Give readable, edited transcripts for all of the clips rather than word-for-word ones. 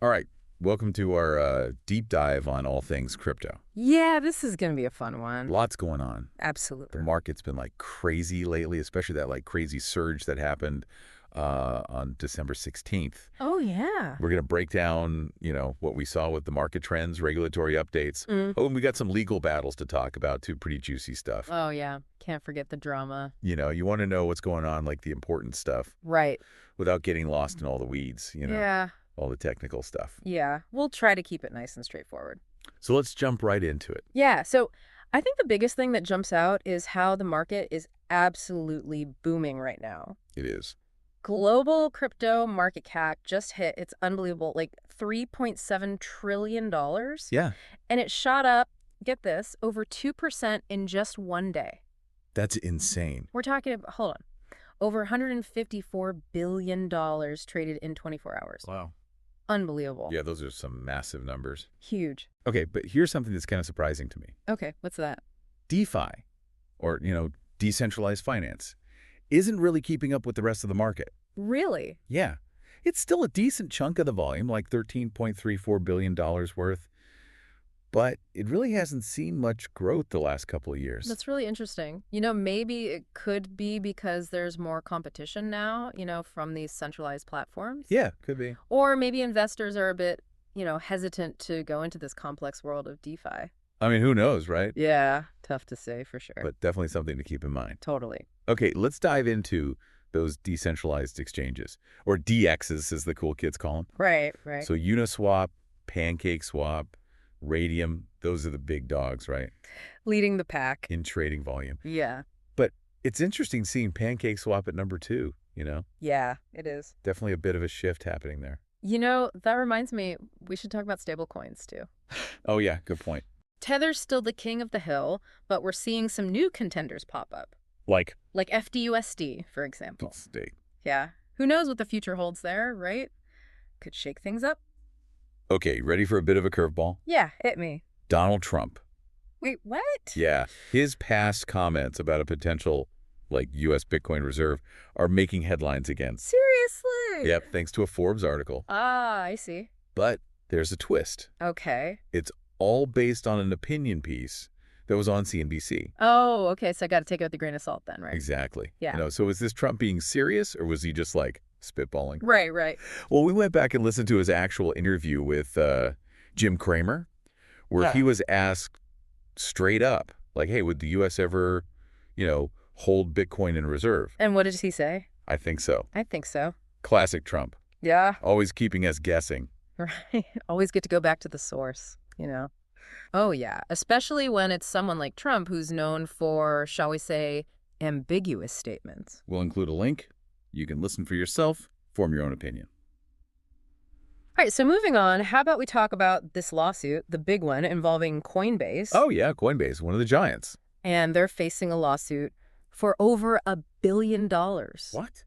All right. Welcome to our deep dive on all things crypto. Yeah, this is going to be a fun one. Lots going on. Absolutely. The market's been like crazy lately, especially that like crazy surge that happened on December 16th. Oh, yeah. We're going to break down, what we saw with the market trends, regulatory updates. Oh, and we got some legal battles to talk about too, pretty juicy stuff. Oh, yeah. Can't forget the drama. You want to know what's going on, like the important stuff. Right. Without getting lost in all the weeds, Yeah. all the technical stuff. Yeah. We'll try to keep it nice and straightforward. So let's jump right into it. Yeah. So I think the biggest thing that jumps out is how the market is absolutely booming right now. It is. Global crypto market cap just hit its unbelievable, like $3.7 trillion. Yeah. And it shot up, get this, over 2% in just one day. That's insane. We're talking about, hold on, over $154 billion traded in 24 hours. Wow. Unbelievable. Yeah, those are some massive numbers. Huge. Okay, but here's something that's kind of surprising to me. Okay, what's that? DeFi, or, decentralized finance, isn't really keeping up with the rest of the market. Really? Yeah. It's still a decent chunk of the volume, like $13.34 billion worth, but it really hasn't seen much growth the last couple of years. That's really interesting. Maybe it could be because there's more competition now, from these centralized platforms. Yeah, could be. Or maybe investors are a bit, hesitant to go into this complex world of DeFi. I mean, who knows, right? Yeah, tough to say for sure. But definitely something to keep in mind. Totally. Okay, let's dive into those decentralized exchanges, or DXs as the cool kids call them. Right. So Uniswap, PancakeSwap, Radium, those are the big dogs, right? Leading the pack. In trading volume. Yeah. But it's interesting seeing PancakeSwap at number 2, Yeah, it is. Definitely a bit of a shift happening there. That reminds me, we should talk about stablecoins too. Oh, yeah, good point. Tether's still the king of the hill, but we're seeing some new contenders pop up. Like FDUSD, for example. State. Yeah. Who knows what the future holds there, right? Could shake things up. Okay, ready for a bit of a curveball? Yeah, hit me. Donald Trump. Wait, what? Yeah, his past comments about a potential, U.S. Bitcoin reserve are making headlines again. Seriously? Yep, thanks to a Forbes article. Ah, I see. But there's a twist. Okay. It's all based on an opinion piece that was on CNBC. Oh, okay, so I got to take it with a grain of salt then, right? Exactly. Yeah. So is this Trump being serious, or was he just, spitballing? Right. Well, we went back and listened to his actual interview with Jim Cramer, where he was asked straight up, hey, would the U.S. ever, hold Bitcoin in reserve? And what did he say? I think so. I think so. Classic Trump. Yeah. Always keeping us guessing. Right. Always get to go back to the source, Oh, yeah. Especially when it's someone like Trump who's known for, shall we say, ambiguous statements. We'll include a link. You can listen for yourself, form your own opinion. All right, so moving on, how about we talk about this lawsuit, the big one, involving Coinbase. Oh, yeah, Coinbase, one of the giants. And they're facing a lawsuit for over $1 billion. What?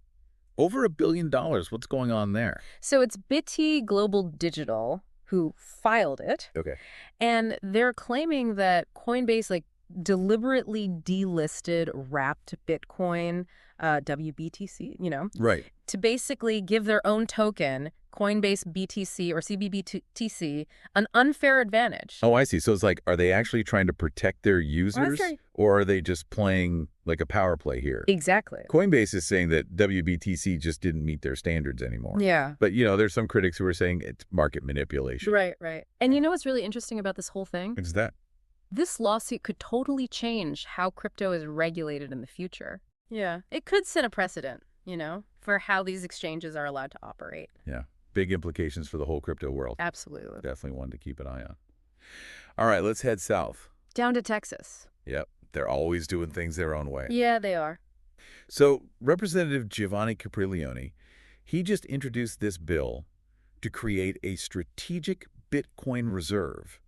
Over $1 billion? What's going on there? So it's Bitty Global Digital who filed it. Okay. And they're claiming that Coinbase, deliberately delisted wrapped Bitcoin, WBTC, Right. to basically give their own token, Coinbase BTC or CBBTC, an unfair advantage. Oh, I see. So it's are they actually trying to protect their users, or are they just playing a power play here? Exactly. Coinbase is saying that WBTC just didn't meet their standards anymore. Yeah. But, there's some critics who are saying it's market manipulation. Right. And what's really interesting about this whole thing? What's that? This lawsuit could totally change how crypto is regulated in the future. Yeah. It could set a precedent, for how these exchanges are allowed to operate. Yeah. Big implications for the whole crypto world. Absolutely. Definitely one to keep an eye on. All right, let's head south. Down to Texas. Yep. They're always doing things their own way. Yeah, they are. So Representative Giovanni Capriglione, he just introduced this bill to create a strategic Bitcoin reserve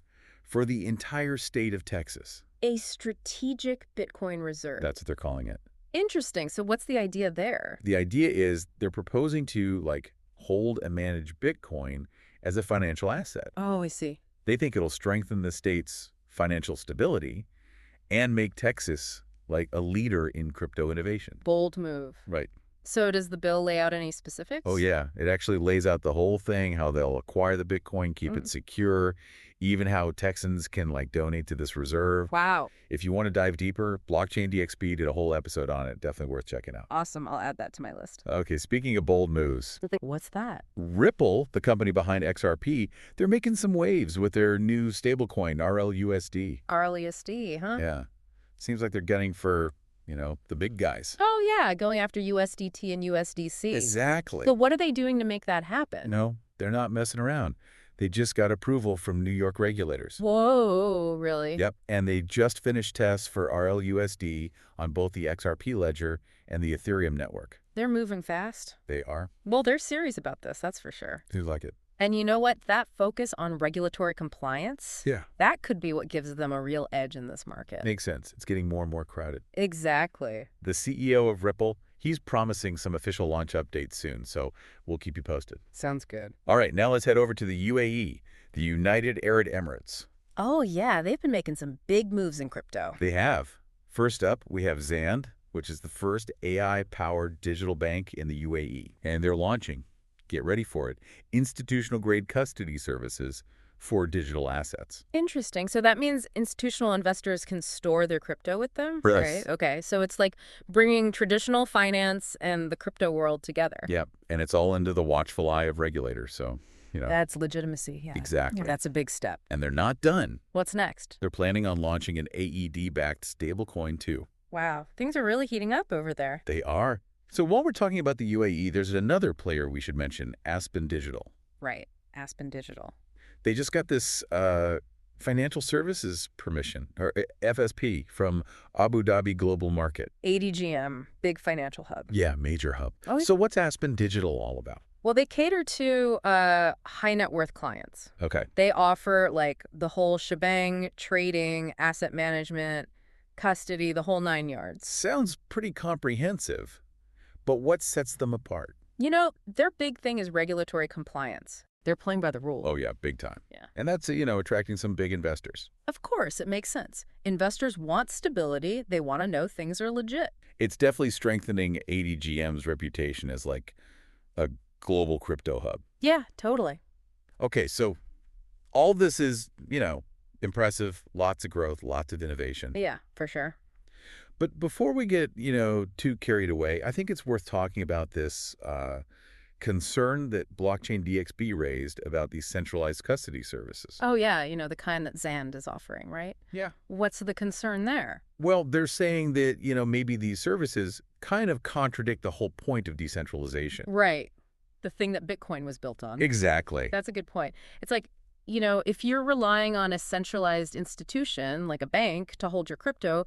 for the entire state of Texas. A strategic Bitcoin reserve. That's what they're calling it. Interesting. So what's the idea there? The idea is they're proposing to, hold and manage Bitcoin as a financial asset. Oh, I see. They think it'll strengthen the state's financial stability and make Texas, a leader in crypto innovation. Bold move. Right. So does the bill lay out any specifics? Oh, yeah. It actually lays out the whole thing, how they'll acquire the Bitcoin, keep it secure, even how Texans can, like, donate to this reserve. Wow. If you want to dive deeper, Blockchain DXB did a whole episode on it. Definitely worth checking out. Awesome. I'll add that to my list. Okay, speaking of bold moves, What's that? Ripple, the company behind XRP, they're making some waves with their new stablecoin, RLUSD. RLUSD, huh? Yeah. Seems like they're gunning for, the big guys. Oh, yeah, going after USDT and USDC. Exactly. So what are they doing to make that happen? No, they're not messing around. They just got approval from New York regulators. Whoa, really? Yep, and they just finished tests for RLUSD on both the XRP ledger and the Ethereum network. They're moving fast. They are. Well, they're serious about this, that's for sure. Seems like it. And you know what? That focus on regulatory compliance, Yeah. that could be what gives them a real edge in this market. Makes sense. It's getting more and more crowded. Exactly. The CEO of Ripple, he's promising some official launch updates soon, so we'll keep you posted. Sounds good. All right, now let's head over to the UAE, the United Arab Emirates. Oh, yeah, they've been making some big moves in crypto. They have. First up, we have Zand, which is the first AI-powered digital bank in the UAE. And they're launching, get ready for it, institutional-grade custody services for digital assets. Interesting. So that means institutional investors can store their crypto with them? Yes. Right. Okay. So it's like bringing traditional finance and the crypto world together. Yep, and it's all under the watchful eye of regulators, so, That's legitimacy, yeah. Exactly. That's a big step. And they're not done. What's next? They're planning on launching an AED-backed stablecoin, too. Wow. Things are really heating up over there. They are. So while we're talking about the UAE, there's another player we should mention, Aspen Digital. Right. Aspen Digital. They just got this financial services permission, or FSP, from Abu Dhabi Global Market. ADGM, big financial hub. Yeah, major hub. Oh, yeah. So what's Aspen Digital all about? Well, they cater to high net worth clients. Okay. They offer like the whole shebang, trading, asset management, custody, the whole 9 yards. Sounds pretty comprehensive. But what sets them apart? Their big thing is regulatory compliance. They're playing by the rules. Oh, yeah, big time. Yeah. And that's, attracting some big investors. Of course, it makes sense. Investors want stability. They want to know things are legit. It's definitely strengthening ADGM's reputation as like a global crypto hub. Yeah, totally. Okay, so all this is, impressive, lots of growth, lots of innovation. Yeah, for sure. But before we get, too carried away, I think it's worth talking about this concern that Blockchain DXB raised about these centralized custody services. Oh, yeah, the kind that Zand is offering, right? Yeah. What's the concern there? Well, they're saying that, maybe these services kind of contradict the whole point of decentralization. Right. The thing that Bitcoin was built on. Exactly. That's a good point. It's like, if you're relying on a centralized institution like a bank to hold your crypto,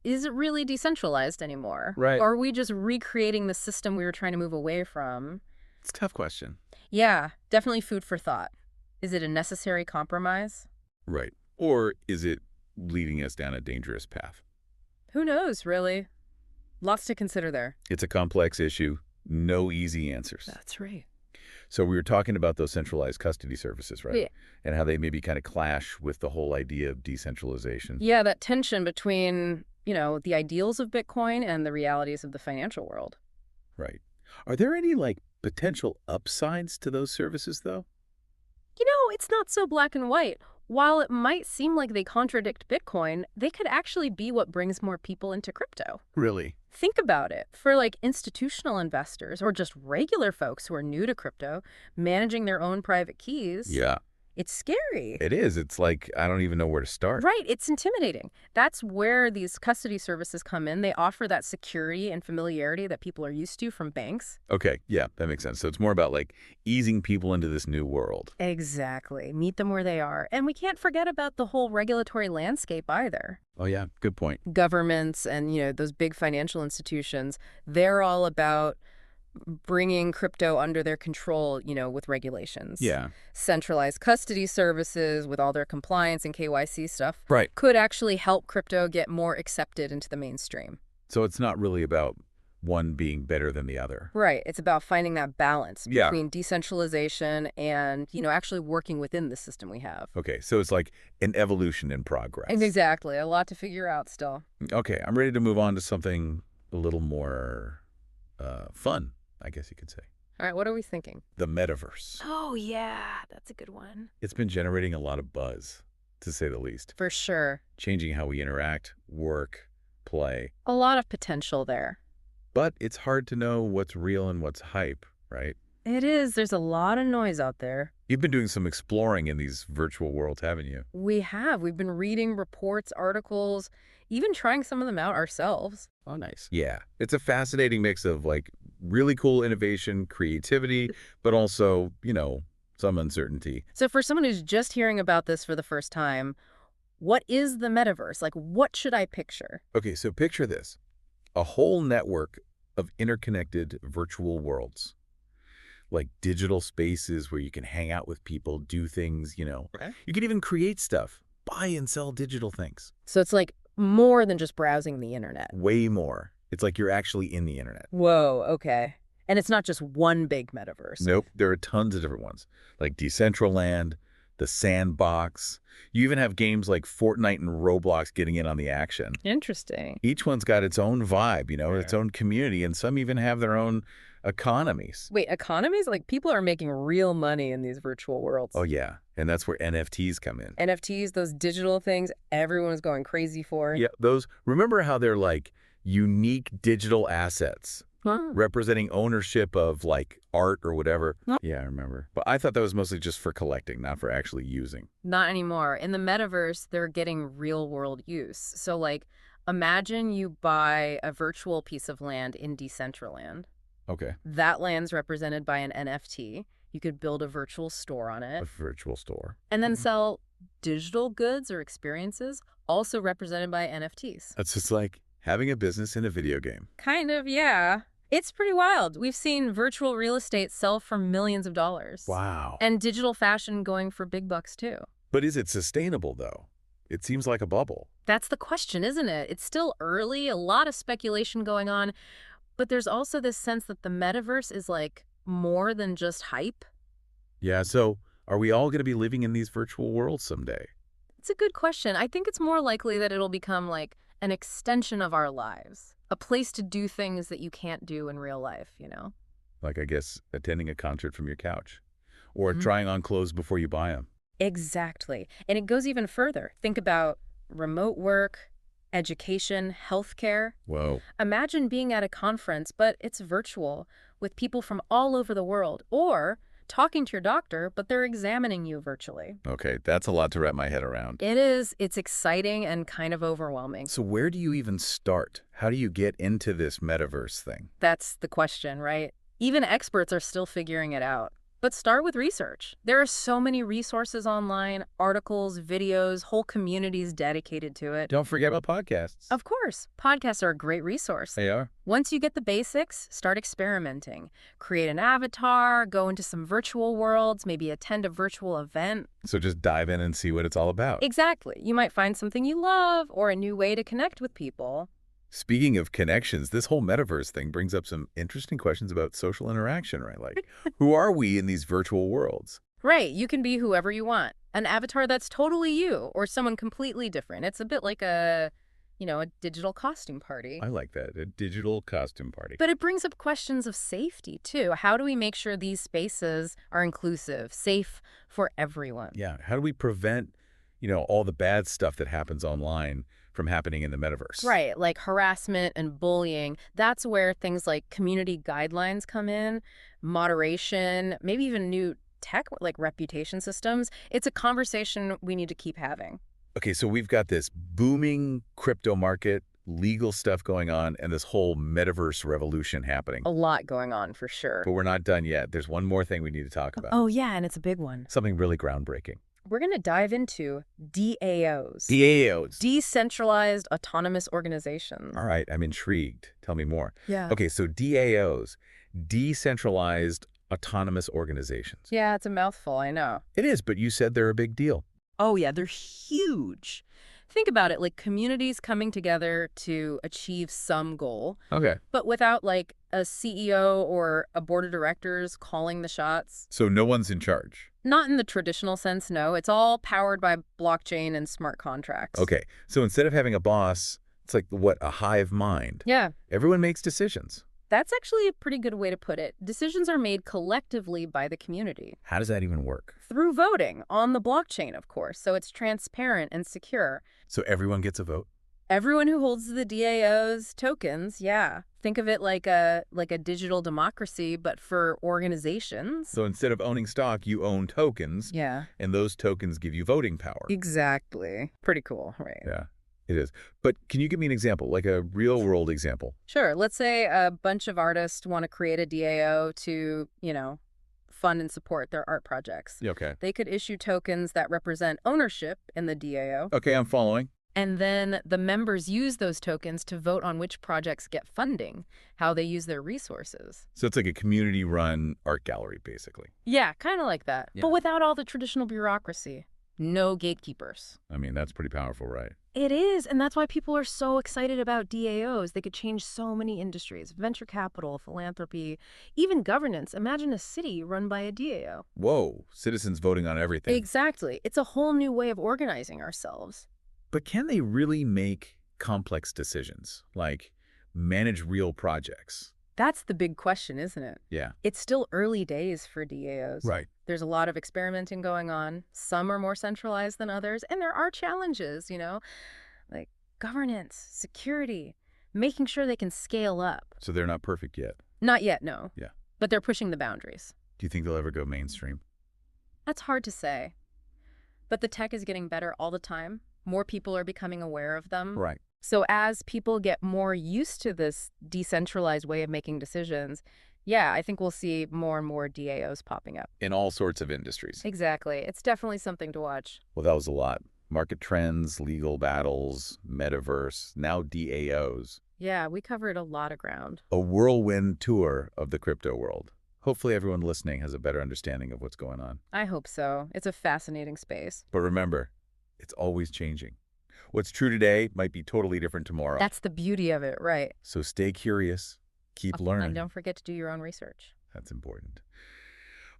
is it really decentralized anymore? Right. Or are we just recreating the system we were trying to move away from? It's a tough question. Yeah, definitely food for thought. Is it a necessary compromise? Right. Or is it leading us down a dangerous path? Who knows, really? Lots to consider there. It's a complex issue. No easy answers. That's right. So we were talking about those centralized custody services, right? Yeah. And how they maybe kind of clash with the whole idea of decentralization. Yeah, that tension between, the ideals of Bitcoin and the realities of the financial world. Right. Are there any, potential upsides to those services, though? It's not so black and white. While it might seem like they contradict Bitcoin, they could actually be what brings more people into crypto. Really? Think about it. For institutional investors or just regular folks who are new to crypto, managing their own private keys, Yeah. it's scary. It is. It's like, I don't even know where to start. Right. It's intimidating. That's where these custody services come in. They offer that security and familiarity that people are used to from banks. Okay. Yeah, that makes sense. So it's more about easing people into this new world. Exactly. Meet them where they are. And we can't forget about the whole regulatory landscape either. Oh, yeah. Good point. Governments and, those big financial institutions, they're all about bringing crypto under their control, with regulations. Yeah. Centralized custody services with all their compliance and KYC stuff. Right. Could actually help crypto get more accepted into the mainstream. So it's not really about one being better than the other. Right. It's about finding that balance Yeah. between decentralization and, actually working within the system we have. Okay. So it's like an evolution in progress. Exactly. A lot to figure out still. Okay. I'm ready to move on to something a little more fun, I guess you could say. All right, what are we thinking? The metaverse. Oh, yeah, that's a good one. It's been generating a lot of buzz, to say the least. For sure. Changing how we interact, work, play. A lot of potential there. But it's hard to know what's real and what's hype, right? It is. There's a lot of noise out there. You've been doing some exploring in these virtual worlds, haven't you? We have. We've been reading reports, articles, even trying some of them out ourselves. Oh, nice. Yeah. It's a fascinating mix of, like, really cool innovation, creativity, but also, some uncertainty. So for someone who's just hearing about this for the first time, what is the metaverse? Like, what should I picture? Okay, so picture this. A whole network of interconnected virtual worlds. Like digital spaces where you can hang out with people, do things, Okay. You can even create stuff, buy and sell digital things. So it's like more than just browsing the internet. Way more. It's like you're actually in the internet. Whoa, okay. And it's not just one big metaverse. Nope, there are tons of different ones, like Decentraland, the Sandbox. You even have games like Fortnite and Roblox getting in on the action. Interesting. Each one's got its own vibe, its Yeah. own community, and some even have their own economies. Wait, economies? Like people are making real money in these virtual worlds. Oh, yeah, and that's where NFTs come in. NFTs, those digital things, everyone is going crazy for. Yeah, remember how they're like unique digital assets Huh. representing ownership of like art or whatever? Huh. Yeah, I remember. But I thought that was mostly just for collecting, not for actually using. Not anymore. In the metaverse, they're getting real world use. So like, imagine you buy a virtual piece of land in Decentraland. Okay, That land's represented by an NFT. You could build a virtual store on a it virtual store. and then sell digital goods or experiences also represented by NFTs. That's just like having a business in a video game. Kind of, yeah. It's pretty wild. We've seen virtual real estate sell for millions of dollars. Wow. And digital fashion going for big bucks too. But is it sustainable, though? It seems like a bubble. That's the question, isn't it? It's still early, a lot of speculation going on, but there's also this sense that the metaverse is like more than just hype. Yeah, so are we all going to be living in these virtual worlds someday? It's a good question. I think it's more likely that it'll become like an extension of our lives, a place to do things that you can't do in real life, Like, I guess, attending a concert from your couch or Mhm. trying on clothes before you buy them. Exactly. And it goes even further. Think about remote work, education, healthcare. Whoa. Imagine being at a conference, but it's virtual, with people from all over the world, or talking to your doctor, but they're examining you virtually. Okay, that's a lot to wrap my head around. It is. It's exciting and kind of overwhelming. So where do you even start? How do you get into this metaverse thing? That's the question, right? Even experts are still figuring it out. But start with research. There are so many resources online, articles, videos, whole communities dedicated to it. Don't forget about podcasts. Of course, podcasts are a great resource. They are. Once you get the basics, start experimenting. Create an avatar, go into some virtual worlds, maybe attend a virtual event. So just dive in and see what it's all about. Exactly. You might find something you love or a new way to connect with people. Speaking of connections, this whole metaverse thing brings up some interesting questions about social interaction, right? Like, who are we in these virtual worlds? Right, you can be whoever you want. An avatar that's totally you or someone completely different. It's a bit like a digital costume party. I like that, a digital costume party. But it brings up questions of safety, too. How do we make sure these spaces are inclusive, safe for everyone? Yeah, how do we prevent, all the bad stuff that happens online from happening in the metaverse? Right, like harassment and bullying. That's where things like community guidelines come in, moderation, maybe even new tech like reputation systems. It's a conversation we need to keep having. Okay, so we've got this booming crypto market, legal stuff going on, and this whole metaverse revolution happening. A lot going on for sure. But we're not done yet. There's one more thing we need to talk about. Oh, yeah, and it's a big one. Something really groundbreaking. We're going to dive into DAOs. DAOs. Decentralized Autonomous Organizations. All right, I'm intrigued. Tell me more. Yeah. Okay, so DAOs, decentralized autonomous organizations. Yeah, it's a mouthful, I know. It is, but you said they're a big deal. Oh, yeah, they're huge. Think about it, like communities coming together to achieve some goal, Okay. but without like a CEO or a board of directors calling the shots. So no one's in charge. Not in the traditional sense, no. It's all powered by blockchain and smart contracts. Okay, so instead of having a boss, it's like, what, a hive mind? Yeah, Everyone makes decisions. That's actually a pretty good way to put it. Decisions are made collectively by the community. How does that even work? Through voting on the blockchain, of course, so it's transparent and secure. So everyone gets a vote? Everyone who holds the DAO's tokens, yeah. Think of it like a digital democracy, but for organizations. So instead of owning stock, you own tokens. Yeah. And those tokens give you voting power. Exactly. Pretty cool, right? Yeah, it is. But can you give me an example, like a real-world example? Sure. Let's say a bunch of artists want to create a DAO to, fund and support their art projects. Okay. They could issue tokens that represent ownership in the DAO. Okay, I'm following. And then the members use those tokens to vote on which projects get funding, how they use their resources. So it's like a community-run art gallery, basically. Yeah, kind of like that. Yeah. But without all the traditional bureaucracy. No gatekeepers. I mean, that's pretty powerful, right? It is, and that's why people are so excited about DAOs. They could change so many industries: venture capital, philanthropy, even governance. Imagine a city run by a DAO. Whoa, citizens voting on everything. Exactly. It's a whole new way of organizing ourselves. But can they really make complex decisions, like manage real projects? That's the big question, isn't it? Yeah. It's still early days for DAOs. Right. There's a lot of experimenting going on. Some are more centralized than others, and there are challenges, like governance, security, making sure they can scale up. So they're not perfect yet? Not yet, no. Yeah. But they're pushing the boundaries. Do you think they'll ever go mainstream? That's hard to say. But the tech is getting better all the time. More people are becoming aware of them. Right. So as people get more used to this decentralized way of making decisions, yeah, I think we'll see more and more DAOs popping up. In all sorts of industries. Exactly. It's definitely something to watch. Well, that was a lot. Market trends, legal battles, metaverse, now DAOs. Yeah, we covered a lot of ground. A whirlwind tour of the crypto world. Hopefully everyone listening has a better understanding of what's going on. I hope so. It's a fascinating space. But remember, it's always changing. What's true today might be totally different tomorrow. That's the beauty of it, right? So stay curious. Keep learning. And don't forget to do your own research. That's important.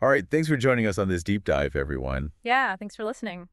All right, thanks for joining us on this deep dive, everyone. Yeah, thanks for listening.